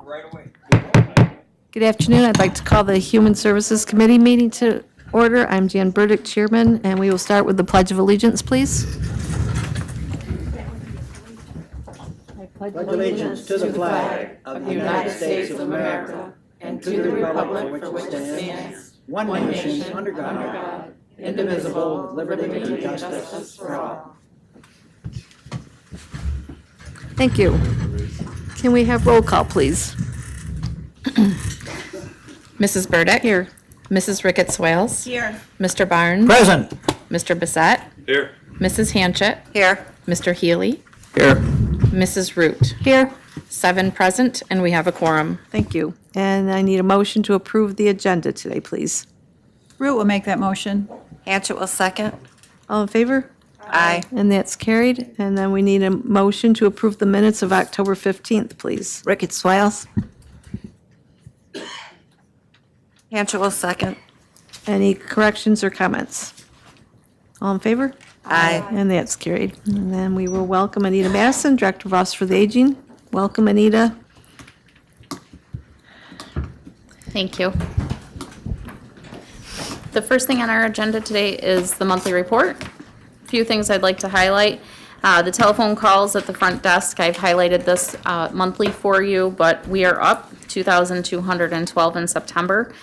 right away. Good afternoon. I'd like to call the Human Services Committee meeting to order. I'm Jan Burdick, Chairman, and we will start with the Pledge of Allegiance, please. Pledge allegiance to the flag of the United States of America and to the republic for which it stands, one nation, under God, indivisible, with liberty and justice for all. Thank you. Can we have roll call, please? Mrs. Burdick. Here. Mrs. Ricketts Wales. Here. Mr. Barnes. Present. Mr. Bissett. Here. Mrs. Hanchett. Here. Mr. Healy. Here. Mrs. Root. Here. 7 present, and we have a quorum. Thank you. And I need a motion to approve the agenda today, please. Root will make that motion. Hanchett will second. All in favor? Aye. And that's carried. And then we need a motion to approve the minutes of October 15th, please. Ricketts Wales. Hanchett will second. Any corrections or comments? All in favor? Aye. And that's carried. And then we will welcome Anita Masson, Director of Office for the Aging. Welcome, Anita. Thank you. The first thing on our agenda today is the monthly report. A few things I'd like to highlight. The telephone calls at the front desk, I've highlighted this monthly for you, but we are up 2,212 in September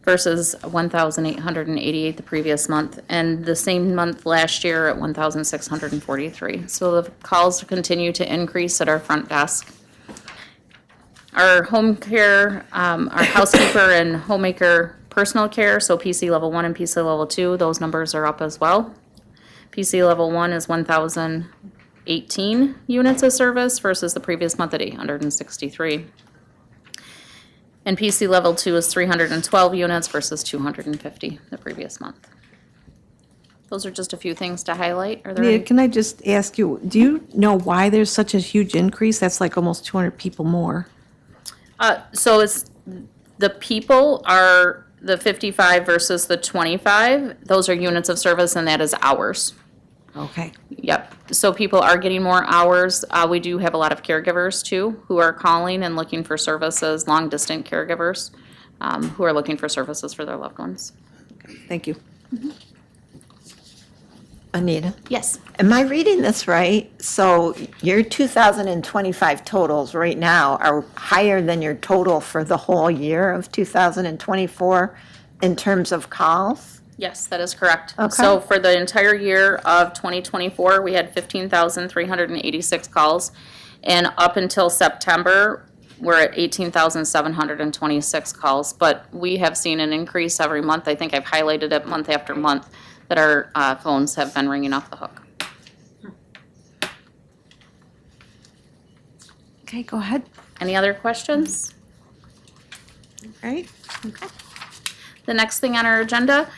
versus 1,888 the previous month, and the same month last year at 1,643. So the calls continue to increase at our front desk. Our home care, our housekeeper and homemaker personal care, so PC level 1 and PC level 2, those numbers are up as well. PC level 1 is 1,018 units of service versus the previous month at 863. And PC level 2 is 312 units versus 250 the previous month. Those are just a few things to highlight. Are there Anita, any? can I just ask you, do you know why there's such a huge increase? That's like almost 200 people more. So it's, the people are the 55 versus the 25. Those are units of service, and that is hours. Okay. Yep. So people are getting more hours. We do have a lot of caregivers too, who are calling and looking for services, long-distance caregivers, who are looking for services for their loved ones. Thank you. Anita, Yes. am I reading this right? So your 2025 totals right now are higher than your total for the whole year of 2024 in terms of calls? Yes, that is correct. Okay. So for the entire year of 2024, we had 15,386 calls. And up until September, we're at 18,726 calls. But we have seen an increase every month. I think I've highlighted it month after month that our phones have been ringing off the hook. Okay, go ahead. Any other questions? Right. The next thing on our agenda,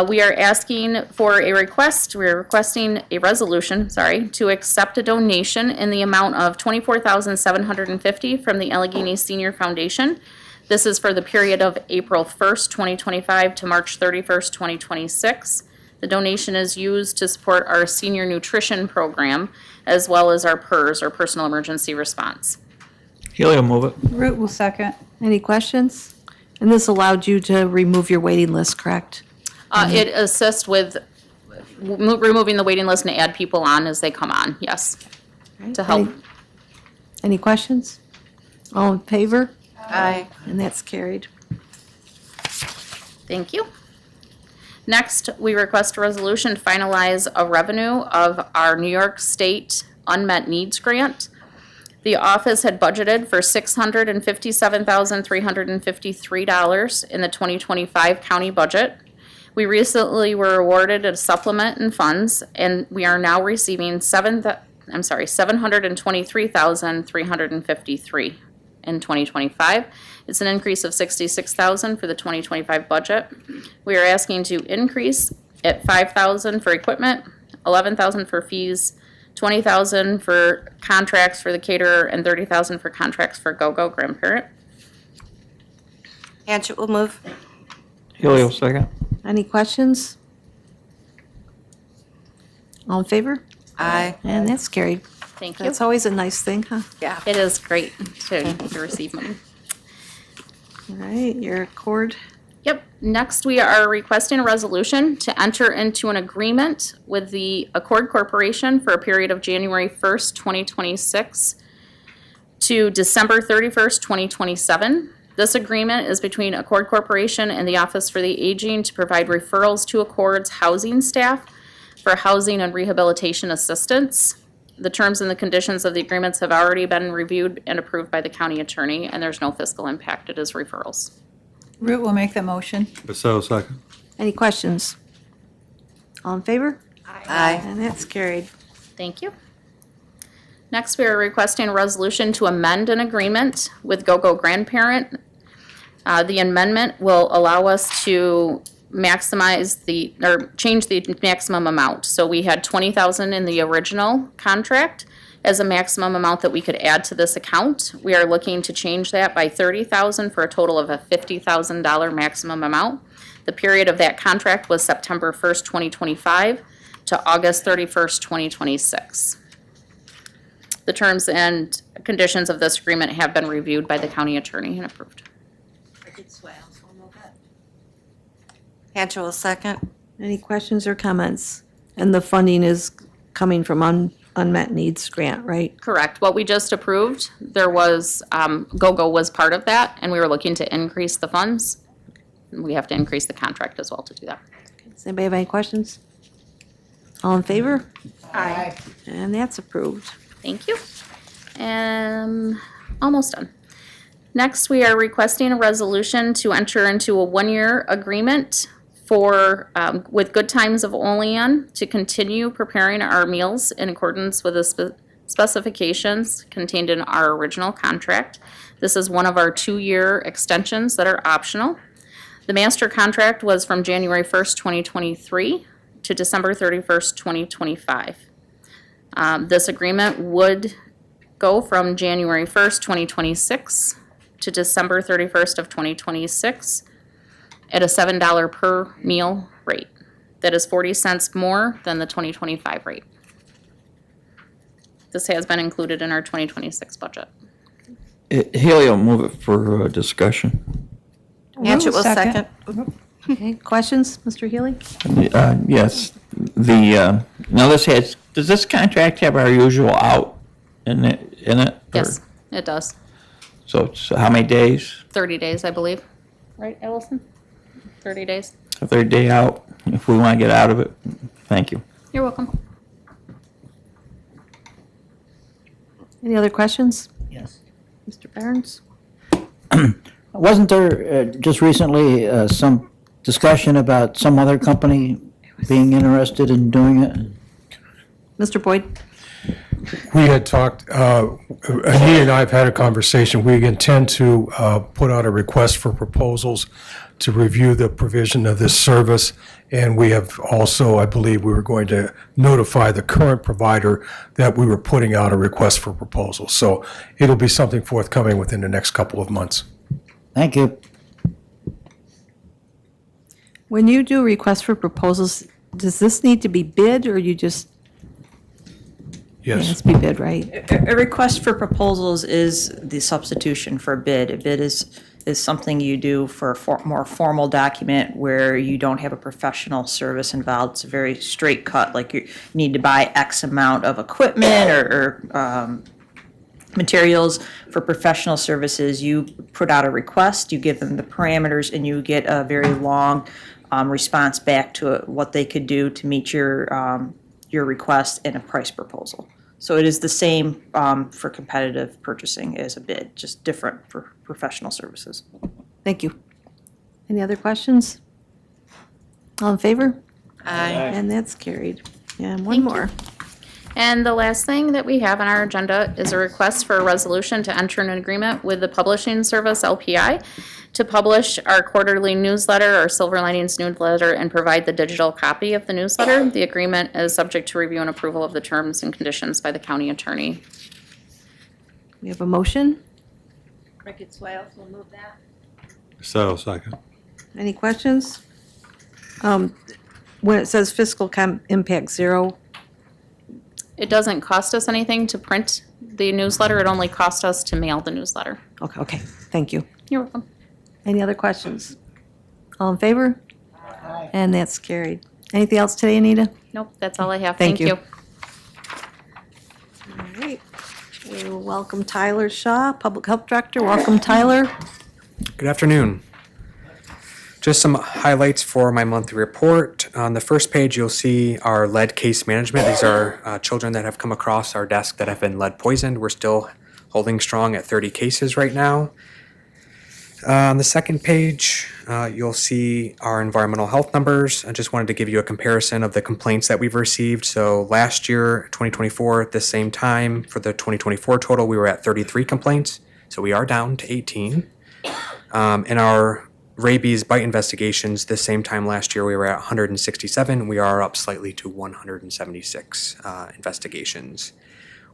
we are asking for a request, we're requesting a resolution, to accept a donation in the amount of $24,750 from the Allegheny Senior Foundation. This is for the period of April 1st, 2025 to March 31st, 2026. The donation is used to support our senior nutrition program as well as our PERS, or personal emergency response. Healy will move it. Root will second. Any questions? And this allowed you to remove your waiting list, correct? It assists with removing the waiting list and add people on as they come on, yes, to help. Any questions? All in favor? Aye. And that's carried. Thank you. Next, we request a resolution to finalize a revenue of our New York State Unmet Needs Grant. The office had budgeted for $657,353 in the 2025 county budget. We recently were awarded a supplement in funds, and we are now receiving $723,353 in 2025. It's an increase of $66,000 for the 2025 budget. We are asking to increase at $5,000 for equipment, $11,000 for fees, $20,000 for contracts for the caterer, and $30,000 for contracts for GoGo grandparent. Hanchett will move. Healy will second. Any questions? All in favor? Aye. And that's carried. Thank you. That's always a nice thing, huh? Yeah. It is great to receive money. All right, your accord. Yep. Next, we are requesting a resolution to enter into an agreement with the Accord Corporation for a period of January 1st, 2026 to December 31st, 2027. This agreement is between Accord Corporation and the Office for the Aging to provide referrals to Accord's housing staff for housing and rehabilitation assistance. The terms and the conditions of the agreements have already been reviewed and approved by the county attorney, and there's no fiscal impact. It is referrals. Root will make that motion. Purcell, second. Any questions? All in favor? Aye. And that's carried. Thank you. Next, we are requesting a resolution to amend an agreement with GoGo Grandparent. The amendment will allow us to change the maximum amount. So we had $20,000 in the original contract as a maximum amount that we could add to this account. We are looking to change that by $30,000 for a total of a $50,000 maximum amount. The period of that contract was September 1st, 2025 to August 31st, 2026. The terms and conditions of this agreement have been reviewed by the county attorney and approved. Angela will second. Any questions or comments? And the funding is coming from unmet needs grant, right? Correct. What we just approved, there was, GoGo was part of that, and we were looking to increase the funds. We have to increase the contract as well to do that. Does anybody have any questions? All in favor? Aye. And that's approved. Thank you. Almost done. Next, we are requesting a resolution to enter into a one-year agreement with Good Times of Olean to continue preparing our meals in accordance with the specifications contained in our original contract. This is one of our 2-year extensions that are optional. The master contract was from January 1st, 2023 to December 31st, 2025. This agreement would go from January 1st, 2026 to December 31st of 2026 at a $7 per meal rate. That is 40 cents more than the 2025 rate. This has been included in our 2026 budget. Haley will move it for discussion. Angela will Second. second. Okay, questions, Mr. Healy? Yes, does this contract have our usual out in it? Or- Yes, it does. So it's how many days? 30 days, I believe. Right, Allison? 30 days. A third day out, if we want to get out of it? Thank you. You're welcome. Any other questions? Yes. Mr. Barnes? Wasn't there just recently some discussion about some other company being interested in doing it? Mr. Boyd? We had talked, he and I have had a conversation. We intend to put out a request for proposals to review the provision of this service. And we have also, I believe, we were going to notify the current provider that we were putting out a request for proposals. So it'll be something forthcoming within the next couple of months. Thank you. When you do requests for proposals, does this need to be bid or you just, it has Yes. to be bid, right? A request for proposals is the substitution for a bid. A bid is something you do for a more formal document where you don't have a professional service involved. It's a very straight cut, like you need to buy X amount of equipment or materials. For professional services, you put out a request, you give them the parameters, and you get a very long response back to what they could do to meet your request and a price proposal. So it is the same for competitive purchasing as a bid, just different for professional services. Thank you. Any other questions? All in favor? Aye. And that's carried. And one more. And the last thing that we have on our agenda is a request for a resolution to enter an agreement with the publishing service LPI to publish our quarterly newsletter, our Silver Linings newsletter, and provide the digital copy of the newsletter. The agreement is subject to review and approval of the terms and conditions by the county attorney. We have a motion. Purcell, second. Any questions? When it says fiscal impact zero, It doesn't cost us anything to print the newsletter. It only costs us to mail the newsletter. okay, thank you. You're welcome. Any other questions? All in favor? And that's carried. Anything else today, Anita? Nope, that's all I have. Thank Thank you. you. All right. We will welcome Tyler Shaw, Public Health Director. Welcome, Tyler. Good afternoon. Just some highlights for my monthly report. On the first page, you'll see our lead case management. These are children that have come across our desk that have been lead poisoned. We're still holding strong at 30 cases right now. On the second page, you'll see our environmental health numbers. I just wanted to give you a comparison of the complaints that we've received. So last year, 2024, at the same time, for the 2024 total, we were at 33 complaints. So we are down to 18. In our rabies bite investigations, this same time last year, we were at 167. We are up slightly to 176 investigations.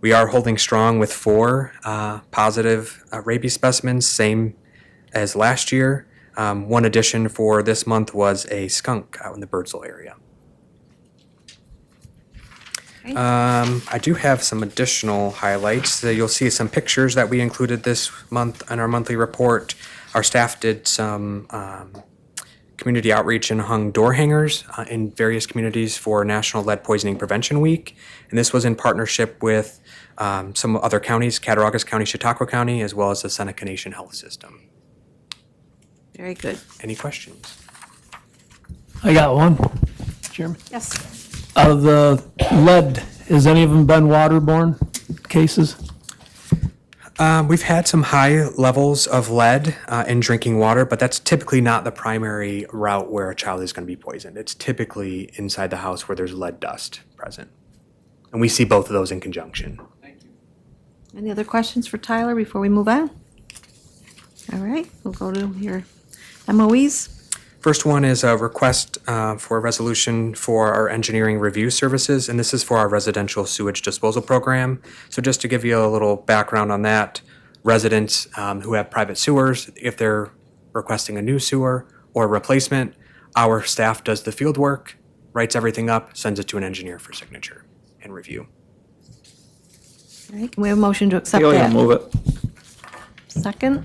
We are holding strong with 4 positive rabies specimens, same as last year. One addition for this month was a skunk out in the Birdsville area. I do have some additional highlights. So you'll see some pictures that we included this month in our monthly report. Our staff did some community outreach and hung door hangers in various communities for National Lead Poisoning Prevention Week. And this was in partnership with some other counties, Cattaraugus County, Chautauqua County, as well as the Seneca Nation Health System. Very good. Any questions? I got one, Chairman. Yes. Out of the lead, has any of them been waterborne cases? We've had some high levels of lead in drinking water, but that's typically not the primary route where a child is going to be poisoned. It's typically inside the house where there's lead dust present. And we see both of those in conjunction. Any other questions for Tyler before we move on? All right, we'll go to your MOEs. First one is a request for a resolution for our engineering review services, and this is for our residential sewage disposal program. So just to give you a little background on that, residents who have private sewers, if they're requesting a new sewer or a replacement, our staff does the field work, writes everything up, sends it to an engineer for signature and review. All right, can we have a motion to accept Haley will that? move it. Second?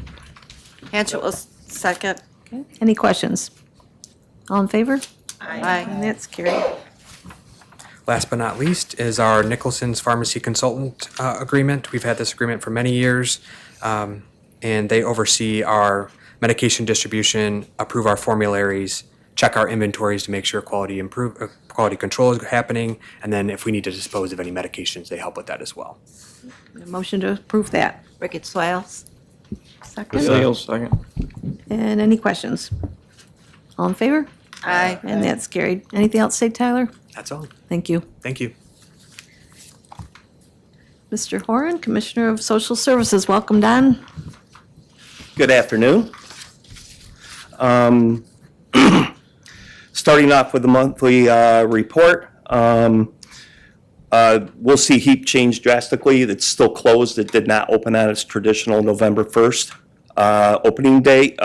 Angela will second. Okay. Any questions? All in favor? Aye. And that's carried. Last but not least is our Nicholson's Pharmacy Consultant Agreement. We've had this agreement for many years, and they oversee our medication distribution, approve our formularies, check our inventories to make sure quality control is happening, and then if we need to dispose of any medications, they help with that as well. A motion to approve that. Ricketts Swales. Second? Haley will second. And any questions? All in favor? Aye. And that's carried. Anything else to say, Tyler? That's all. Thank you. Thank you. Mr. Horan, Commissioner of Social Services, welcome, Don. Good afternoon. Starting off with the monthly report, we'll see HEAP change drastically. It's still closed. It did not open at its traditional November 1st opening date.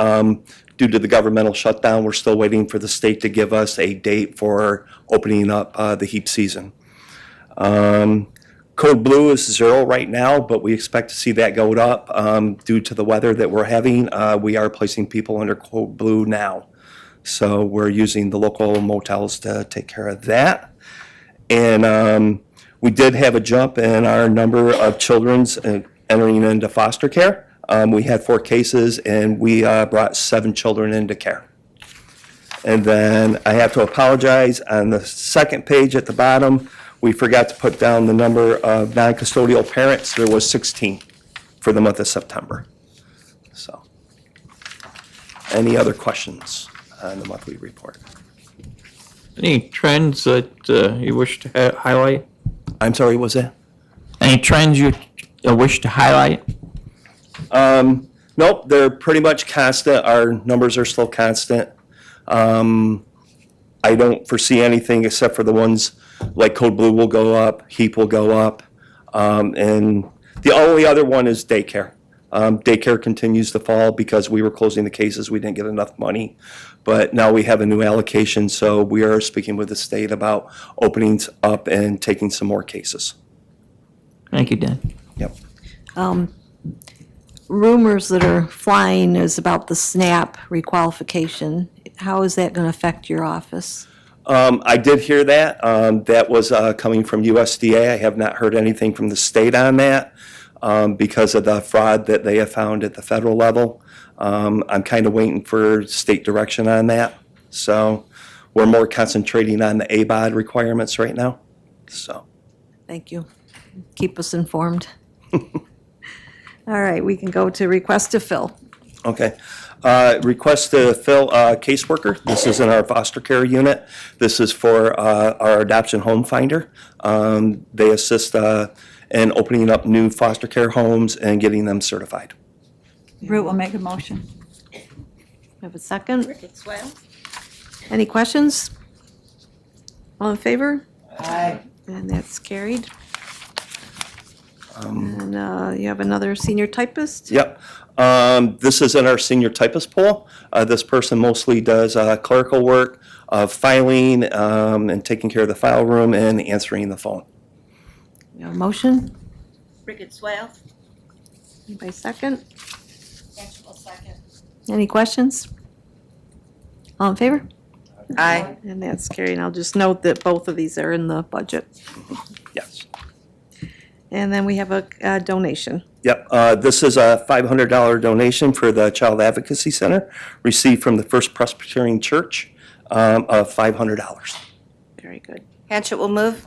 Due to the governmental shutdown, we're still waiting for the state to give us a date for opening up the HEAP season. Code Blue is 0 right now, but we expect to see that go up due to the weather that we're having. We are placing people under Code Blue now. So we're using the local motels to take care of that. And we did have a jump in our number of children's entering into foster care. We had 4 cases and we brought 7 children into care. And then I have to apologize, on the second page at the bottom, we forgot to put down the number of non-custodial parents. There was 16 for the month of September. So, any other questions on the monthly report? Any trends that you wish to highlight? I'm sorry, was that? Any trends you wish to highlight? Nope, they're pretty much constant. Our numbers are still constant. I don't foresee anything except for the ones like Code Blue will go up, HEAP will go up, and the only other one is daycare. Daycare continues to fall because we were closing the cases, we didn't get enough money. But now we have a new allocation, so we are speaking with the state about openings up and taking some more cases. Thank you, Dan. Yep. rumors that are flying is about the SNAP requalification. How is that going to affect your office? I did hear that. That was coming from USDA. I have not heard anything from the state on that because of the fraud that they have found at the federal level. I'm kind of waiting for state direction on that. So we're more concentrating on the ABOD requirements right now. So, Thank you. Keep us informed. All right, we can go to request to fill. okay. Request to fill caseworker. This is in our foster care unit. This is for our adoption home finder. They assist in opening up new foster care homes and getting them certified. Root will make a motion. Have a second? Any questions? All in favor? Aye. And that's carried. And you have another senior typist? Yep. This is in our senior typist pool. This person mostly does clerical work, filing, and taking care of the file room and answering the phone. You have a motion? Ricketts Swale. Anybody second? Any questions? All in favor? Aye. And that's carried. I'll just note that both of these are in the budget. Yes. And then we have a donation. Yep. This is a $500 donation for the Child Advocacy Center received from the First Presbyterian Church of $500. Very good. Hanchett will move.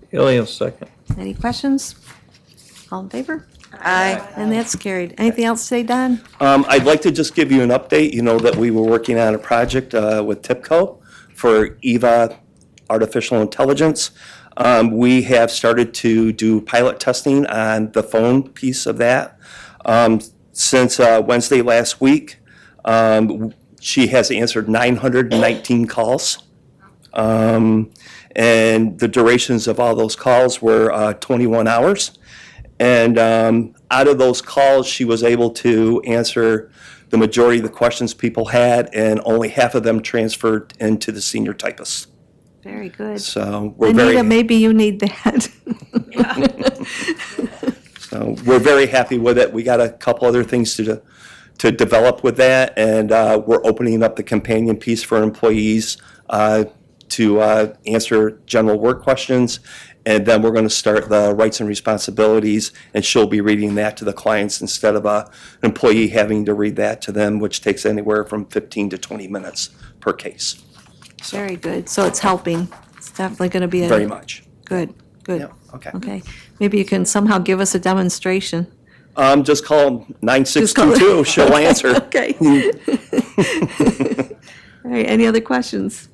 Haley will second. Any questions? All in favor? Aye. And that's carried. Anything else to say, Don? I'd like to just give you an update. You know that we were working on a project with TIPCO for EVA Artificial Intelligence. We have started to do pilot testing on the phone piece of that. Since Wednesday last week, she has answered 919 calls. And the durations of all those calls were 21 hours. And out of those calls, she was able to answer the majority of the questions people had, and only half of them transferred into the senior typist. Very good. So we're very, Anita, maybe you need that. so we're very happy with it. We got a couple other things to develop with that, and we're opening up the companion piece for employees to answer general work questions. And then we're going to start the rights and responsibilities, and she'll be reading that to the clients instead of an employee having to read that to them, which takes anywhere from 15 to 20 minutes per case. Very good. So it's helping. It's definitely going to be a. Very much. Good, good. Yeah, okay. Okay. Maybe you can somehow give us a demonstration. Just call 9622, she'll answer. Okay. All right, any other questions?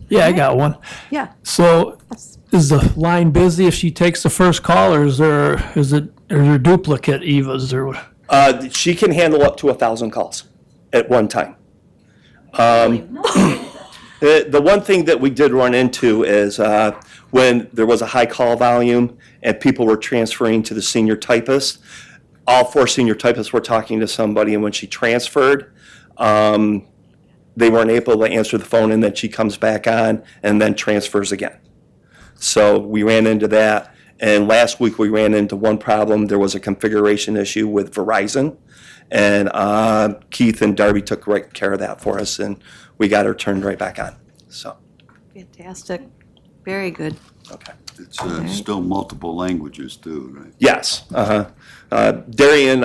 Yeah, I got one. Yeah. So is the line busy if she takes the first call, or is there duplicate Evas or what? She can handle up to 1,000 calls at one time. The one thing that we did run into is when there was a high call volume and people were transferring to the senior typist, all 4 senior typists were talking to somebody, and when she transferred, they weren't able to answer the phone, and then she comes back on and then transfers again. So we ran into that. And last week we ran into one problem. There was a configuration issue with Verizon, and Keith and Darby took great care of that for us, and we got her turned right back on. So, Fantastic. Very good. okay. It's still multiple languages too, right? Yes. Darian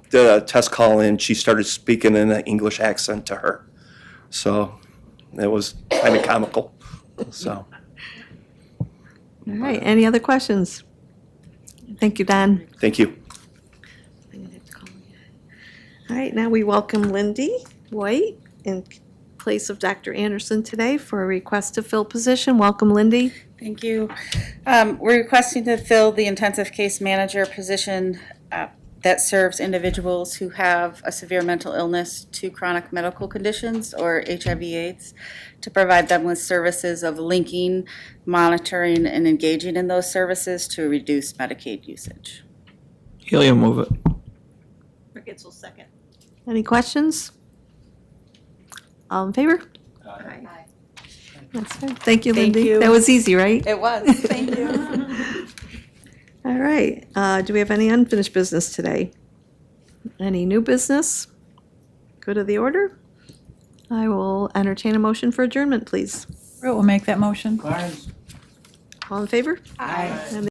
did a test call, and she started speaking in an English accent to her. So it was kind of comical. So. All right, any other questions? Thank you, Don. Thank you. All right, now we welcome Lindy White in place of Dr. Anderson today for a request to fill position. Welcome, Lindy. Thank you. We're requesting to fill the intensive case manager position that serves individuals who have a severe mental illness, 2 chronic medical conditions, or HIV/AIDS, to provide them with services of linking, monitoring, and engaging in those services to reduce Medicaid usage. Haley will move it. Ricketts will second. Any questions? All in favor? Aye. That's good. Thank you, Thank Lindy. you. That was easy, right? It was, thank you. All right, do we have any unfinished business today? Any new business? Good of the order? I will entertain a motion for adjournment, please. Brute will make that motion. All in favor? Aye.